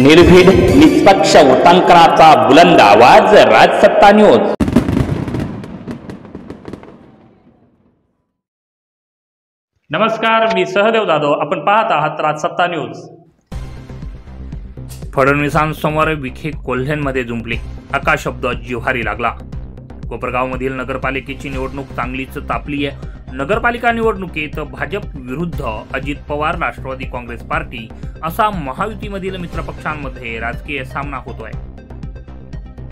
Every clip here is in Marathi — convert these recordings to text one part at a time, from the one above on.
निर्भीड निष्पक्ष उटंकनाचा बुलंद आवाज राजसत्ता न्यूज। नमस्कार, मी सहदेव जाधव, आपण पाहत आहात राजसत्ता न्यूज। फडणवीसांसमोर विखे कोल्ह्यांमध्ये जुंपले, शब्द जिव्हारी लागला। कोपरगावमधील नगरपालिकेची निवडणूक चांगलीच तापली आहे। नगरपालिका निवडणुकीत भाजप विरुद्ध अजित पवार राष्ट्रवादी काँग्रेस पार्टी असा महायुतीमधील मित्रपक्षांमध्ये राजकीय सामना होतोय।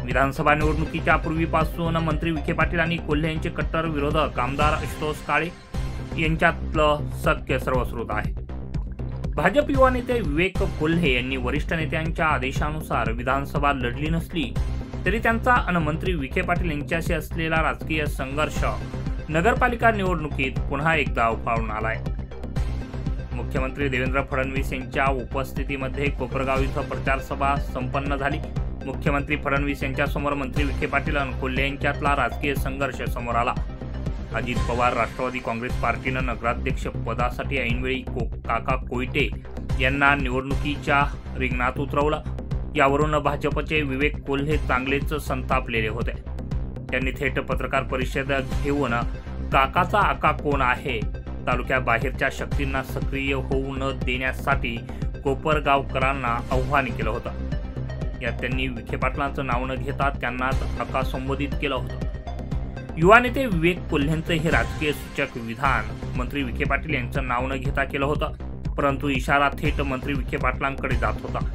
विधानसभा निवडणुकीच्या पूर्वीपासून मंत्री विखे पाटील आणि कोल्हे यांचे कट्टर विरोधक आमदार आशुतोष काळे यांच्यातलं सख्य सर्वश्रुत आहे। भाजप युवा नेते विवेक कोल्हे यांनी वरिष्ठ नेत्यांच्या आदेशानुसार विधानसभा लढली नसली तरी त्यांचा आणि मंत्री विखे पाटील यांच्याशी असलेला राजकीय संघर्ष नगरपालिका निवडणुकीत पुन्हा एकदा उफाळून आलाय। मुख्यमंत्री देवेंद्र फडणवीस यांच्या उपस्थितीमध्ये कोपरगाव इथं प्रचार सभा संपन्न झाली। मुख्यमंत्री फडणवीस यांच्यासमोर मंत्री विखे पाटील आणि कोल्हे यांच्यातला राजकीय संघर्ष समोर आला। अजित पवार राष्ट्रवादी काँग्रेस पार्टीनं नगराध्यक्ष पदासाठी ऐनवेळी काका कोयटे यांना निवडणुकीच्या रिंगणात उतरवलं। यावरून भाजपचे विवेक कोल्हे चांगलेच संतापलेले होते। त्यांनी थेट पत्रकार परिषद घेऊन काकाचा आका कोण आहे, तालुक्याबाहेरच्या शक्तींना सक्रिय होऊ न देण्यासाठी कोपरगावकरांना आव्हान केलं होतं। यात त्यांनी विखे पाटलांचं नाव न घेता त्यांनाच आका संबोधित केलं होतं। युवा नेते विवेक कोल्हेंचं हे राजकीय सूचक विधान मंत्री विखे पाटील यांचं नाव न घेता केलं होतं, परंतु इशारा थेट मंत्री विखे पाटलांकडे जात होता।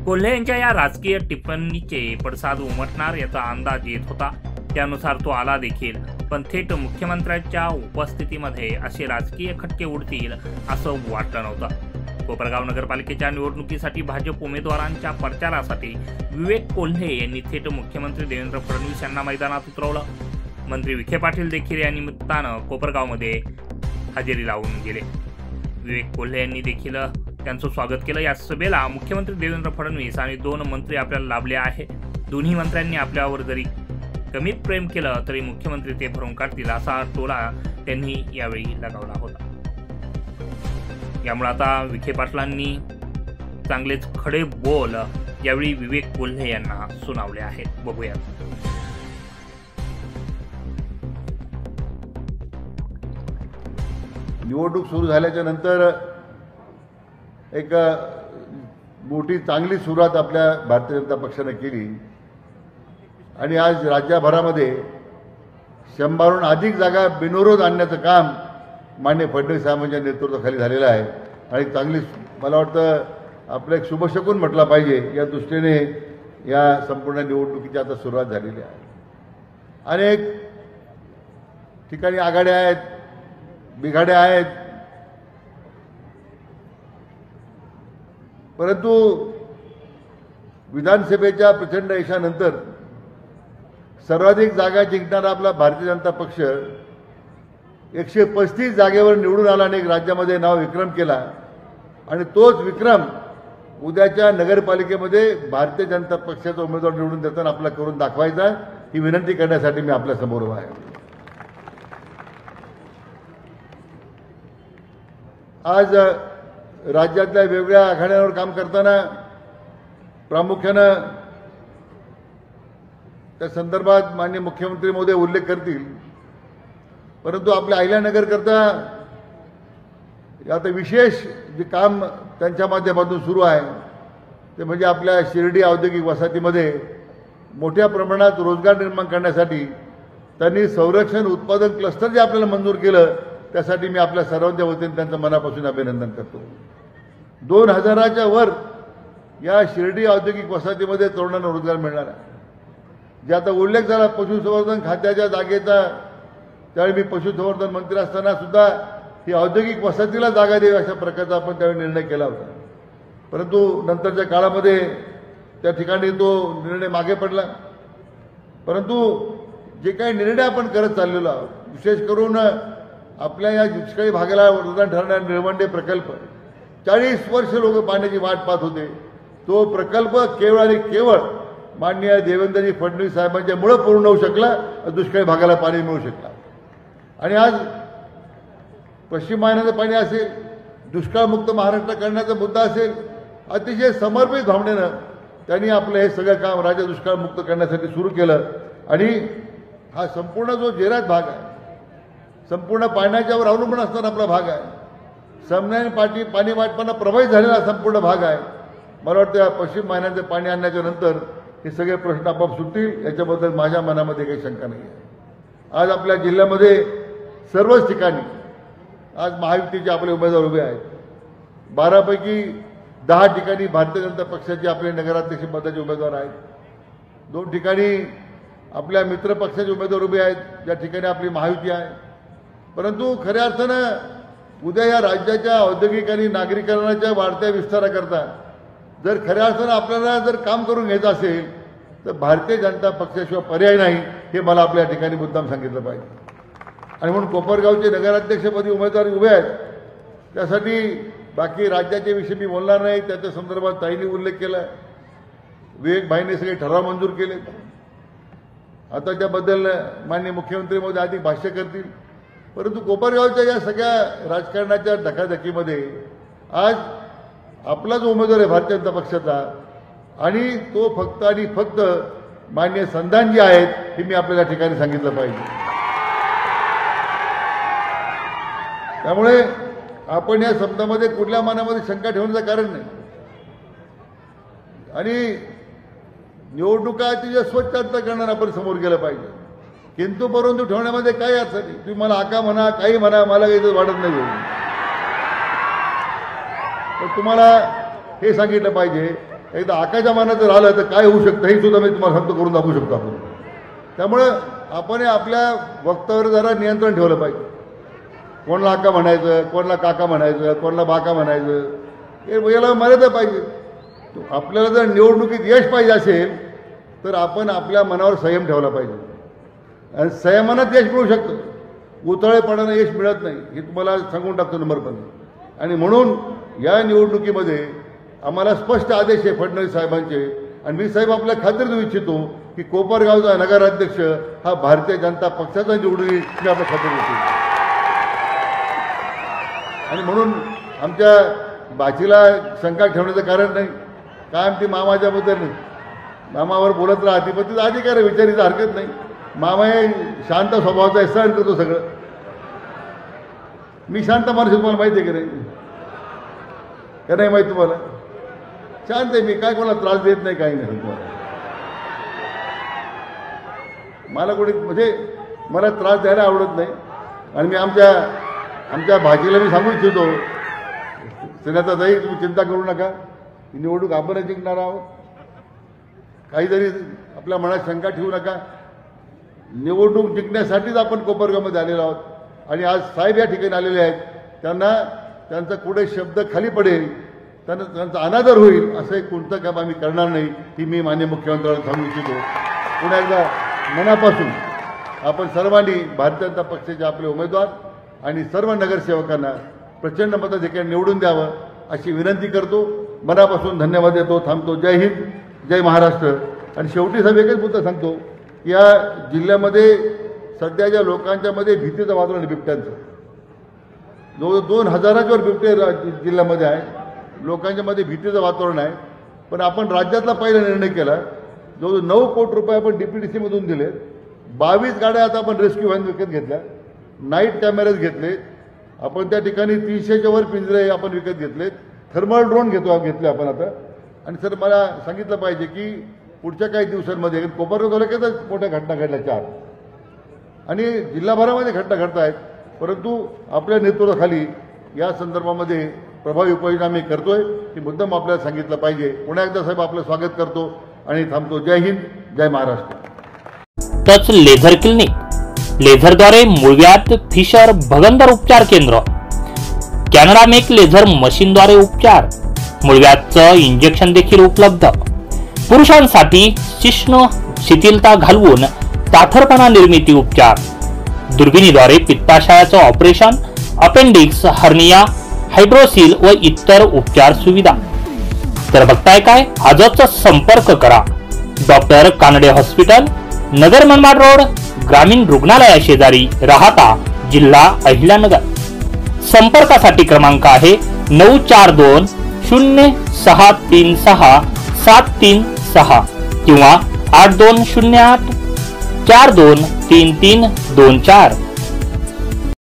कोल्हे यांच्या या राजकीय टिप्पणीचे पडसाद उमटणार याचा अंदाज येत होता। त्यानुसार तो आला देखील, पण थेट मुख्यमंत्र्यांच्या उपस्थितीमध्ये असे राजकीय खटके उडतील असं वाटलं नव्हतं। कोपरगाव नगरपालिकेच्या निवडणुकीसाठी भाजप उमेदवारांच्या प्रचारासाठी विवेक कोल्हे यांनी थेट मुख्यमंत्री देवेंद्र फडणवीस यांना मैदानात उतरवलं। मंत्री विखे पाटील देखील या निमित्तानं कोपरगावमध्ये हजेरी लावून गेले। विवेक कोल्हे यांनी देखील त्यांचं स्वागत केलं। या सभेला मुख्यमंत्री देवेंद्र फडणवीस आणि दोन मंत्री आपल्याला लाभले आहे। दोन्ही मंत्र्यांनी आपल्यावर जरी कमीत प्रेम केलं तरी मुख्यमंत्री ते भरून काढतील असा टोला त्यांनी यावेळी लगावला होता। यामुळे आता विखे पाटलांनी चांगलेच खडे बोल यावेळी विवेक कोल्हे यांना सुनावले आहेत। बघूया। निवडणूक सुरू झाल्याच्या नंतर एक मोठी चांगली सुरुवात आपल्या भारतीय जनता पक्षाने केली आणि आज राज्यभरामध्ये 100हून अधिक जागा बिनविरोध आणण्याचं काम माननीय फडणवीस साहेबांच्या नेतृत्वाखाली झालेलं आहे आणि चांगली मला वाटतं आपलं एक शुभशकून म्हटलं पाहिजे। या दृष्टीने या संपूर्ण निवडणुकीची आता सुरुवात झालेली आहे। अनेक ठिकाणी आघाड्या आहेत, बिघाड्या आहेत, परंतु विधानसभेच्या प्रचंड यशानंतर सर्वाधिक जागा जिंकणारा आपला भारतीय जनता पक्ष 135 जागेवर निवडून आला आणि राज्यामध्ये नाव विक्रम केला आणि तोच विक्रम उद्याच्या नगरपालिकेमध्ये भारतीय जनता पक्षाचा उमेदवार निवडून देताना आपला करून दाखवायचा, ही विनंती करण्यासाठी मी आपल्या समोर उभा आहे। आज राज्यातल्या वेगवेगळ्या आघाड्यांवर काम करताना प्रामुख्यानं त्या संदर्भात माननीय मुख्यमंत्री महोदय उल्लेख करतील, परंतु आपल्या अहिल्यानगर करता आता विशेष जे काम त्यांच्या माध्यमातून सुरू आहे ते म्हणजे आपल्या शिर्डी औद्योगिक वसाहतीमध्ये मोठ्या प्रमाणात रोजगार निर्माण करण्यासाठी त्यांनी संरक्षण उत्पादन क्लस्टर जे आपल्याला मंजूर केलं त्यासाठी मी आपल्या सर्वांच्या वतीने त्यांचं मनापासून अभिनंदन करतो। 2000च्या वर या शिर्डी औद्योगिक वसाहतीमध्ये तरुणांना रोजगार मिळणार आहे। जे आता उल्लेख झाला पशुसंवर्धन खात्याच्या जागेचा, त्यावेळी मी पशुसंवर्धन मंत्री असताना सुद्धा ही औद्योगिक वसाहतीला जागा द्यावी अशा प्रकारचा आपण त्यावेळी निर्णय केला होता, परंतु नंतरच्या काळामध्ये त्या ठिकाणी तो निर्णय मागे पडला। परंतु जे काही निर्णय आपण करत चाललेलो आहोत, विशेष करून आपल्या या दुष्काळी भागाला वरदान ठरणारा निळवंडे प्रकल्प 40 वर्ष लोक पाण्याची वाट पाहत होते, तो प्रकल्प केवळ आणि केवळ माननीय देवेंद्रजी फडणवीस साहेबांच्यामुळे पूर्ण होऊ शकला, दुष्काळी भागाला पाणी मिळू शकला। आणि आज पश्चिम महानगर पाणी असेल, दुष्काळमुक्त महाराष्ट्र करण्याचा मुद्दा असेल, अतिशय समर्पित भावनेनं त्यांनी आपलं हे सगळं काम राज्य दुष्काळमुक्त करण्यासाठी सुरू केलं. आणि हा संपूर्ण जो जेरात भाग आहे, संपूर्ण पाण्याच्यावर अवलंबून असणारा आपला भाग आहे, समन्याय पाणी वाटपानं प्रभावित झालेला संपूर्ण भाग आहे. मला वाटतं या पश्चिम वाहिन्यांचं पाणी आणण्याच्या नंतर हे सगळे प्रश्न आपोआप सुटतील, याच्याबद्दल माझ्या मनामध्ये काही शंका नाही आहे. आज आपल्या जिल्ह्यामध्ये सर्वच ठिकाणी आज महायुतीचे आपले उमेदवार उभे आहेत. 12 पैकी 10 ठिकाणी भारतीय जनता पक्षाचे आपले नगराध्यक्ष पदाचे उमेदवार आहेत. 2 ठिकाणी आपल्या मित्र पक्षाचे उमेदवार उभे आहेत, ज्या ठिकाणी आपली महायुती आहे. परंतु खऱ्या अर्थानं उद्या या राज्याच्या औद्योगिक आणि नागरीकरणाच्या वाढत्या विस्ताराकरता जर खऱ्या अर्थानं आपल्याला जर काम करून घ्यायचं असेल तर भारतीय जनता पक्षाशिवाय पर्याय नाही, हे मला आपल्या ठिकाणी मुद्दाम सांगितलं पाहिजे. आणि म्हणून कोपरगावचे नगराध्यक्षपदी उमेदवार उभे आहेत. त्यासाठी बाकी राज्याच्या विषयी मी बोलणार नाही, त्याच्या संदर्भात ताईंनी उल्लेख केला. विवेक भाईंनी सगळे ठराव मंजूर केले. आता त्याबद्दल माननीय मुख्यमंत्री महोदय अधिक भाष्य करतील. परंतु कोपरगावच्या या सगळ्या राजकारणाच्या धकाधकीमध्ये आज आपला जो उमेदवार आहे भारतीय जनता पक्षाचा, आणि तो फक्त आणि फक्त माननीय संधानजी आहेत, हे मी आपल्याला ठिकाणी सांगितलं पाहिजे. त्यामुळे आपण या शब्दामध्ये कुठल्या मनामध्ये शंका ठेवण्याचं कारण नाही. आणि निवडणुका अतिशय स्वच्छ अंतःकरणानं आपण समोर गेलं पाहिजे. किंतु परंतु ठेवण्यामध्ये काही अर्थ नाही. तुम्ही मला आका म्हणा, काही म्हणा, मला काही वाटत नाही. तर तुम्हाला हे सांगितलं पाहिजे, एकदा आकाच्या मनात जर आलं तर काय होऊ शकतं हे सुद्धा मी तुम्हाला सांगतो, करून दाखवू शकतो आपण. त्यामुळं आपण आपल्या वक्तव्यावर जरा नियंत्रण ठेवलं पाहिजे. कोणाला आका म्हणायचं, कोणाला काका म्हणायचं, कोणाला बाका म्हणायचं, हे याला मर्यादा पाहिजे. आपल्याला जर निवडणुकीत यश पाहिजे असेल तर आपण आपल्या मनावर संयम ठेवला पाहिजे. आणि संयमानात यश मिळू शकतं, उतळेपणानं यश मिळत नाही, हे तुम्हाला सांगून टाकतो नंबरपणे. आणि म्हणून या निवडणुकीमध्ये आम्हाला स्पष्ट आदेश आहे फडणवीस साहेबांचे. आणि मी साहेब आपल्या खात्री देऊ इच्छितो की कोपरगावचा नगराध्यक्ष हा भारतीय जनता पक्षाचा निवडून येईल, मी आपल्या खात्री देतो. आणि म्हणून आमच्या बाचीला शंका ठेवण्याचं कारण नाही. काय ती मामाच्याबद्दल मामावर बोलत राहते, पण तिचा अधिकार आहे, विचारायची हरकत नाही. मामा हे शांत स्वभावाचा आहे, सहन करतो सगळं. मी शांत माणूस, तुम्हाला माहिती आहे की नाही? का नाही माहिती तुम्हाला? शांत आहे मी, काय कोणाला त्रास देत नाही, काही नाही. तुम्हाला मला कोणी म्हणजे मला त्रास द्यायला आवडत नाही. आणि मी आमच्या भाजीला मी सांगू इच्छितो, सेनाता जाई तुम्ही चिंता करू नका, ही निवडणूक आपणच जिंकणार आहोत. काही जरी आपल्या मनात शंका ठेवू नका. निवडणूक जिंकण्यासाठीच आपण कोपरगावमध्ये आलेलो आहोत. आणि आज साहेब या ठिकाणी आलेले आहेत. त्यांचा कुठे शब्द खाली पडेल, त्यांचा अनादर होईल असं एक कोणतं काम आम्ही करणार नाही, ही मी माननीय मुख्यमंत्र्यांना सांगू इच्छितो. पुन्हा एकदा मनापासून आपण सर्वांनी भारतीय जनता पक्षाचे आपले उमेदवार आणि सर्व नगरसेवकांना प्रचंड मताधिक्याने निवडून द्यावं अशी विनंती करतो. मनापासून धन्यवाद देतो. थांबतो. जय हिंद, जय महाराष्ट्र. आणि शेवटी साहेब एकच मुद्दा सांगतो की या जिल्ह्यामध्ये सध्याच्या लोकांच्या मध्ये भीतीचं वातावरण बिबट्यांचं, जवळ 2000च्या वर बिबटे जिल्ह्यामध्ये आहे. लोकांच्या मध्ये भीतीचं वातावरण आहे. पण आपण राज्यातला पहिला निर्णय केला, जवळ 9 कोटी रुपये आपण DPDC मधून दिले. 22 गाड्या आता आपण रेस्क्यू व्हॅन विकत घेतल्या. नाईट कॅमेरेज घेतले आपण. त्या ठिकाणी 300च्या वर पिंजरे आपण विकत घेतलेत. थर्मल ड्रोन घेतले आपण आता. आणि सर मला सांगितलं पाहिजे की पुढच्या काही दिवसांमध्ये कोपरगाव तालुक्यातच मोठ्या घटना घडल्या 4 आणि जिल्हाभरामध्ये घटना घडत आहेत. परंतु आपल्या नेतृत्वाखाली या संदर्भामध्ये प्रभावी उपाययोजना आम्ही करतोय, ही मुद्दाम आपल्याला सांगितलं पाहिजे. पुन्हा एकदा साहेब आपलं स्वागत करतो आणि थांबतो. जय हिंद, जय महाराष्ट्र. टच लेझर क्लिनिक, लेझरद्वारे मूळव्याध, फिशर, भगंदर उपचार केंद्र, कॅनडा मेक लेझर मशीनद्वारे उपचार, मूळव्याधचं इंजेक्शन देखील उपलब्ध. पुरुषांसाठी शिश्न शिथिलता घालवून ताठरपणा निर्मिती उपचार, दुर्बिणीद्वारे पित्ताशयाचं ऑपरेशन, अपेंडिक्स, हर्निया, हायड्रोसिल व इतर उपचार सुविधा. तर बघताय काय, आजच संपर्क करा. Doctor Kanade hospital, Nagar Manmad road, ग्रामीण रुग्णालया शेजारी, राहाता, जिल्हा अहिल्यानगर. संपर्कासाठी क्रमांक आहे 942 0636736736 किंवा 8208 423324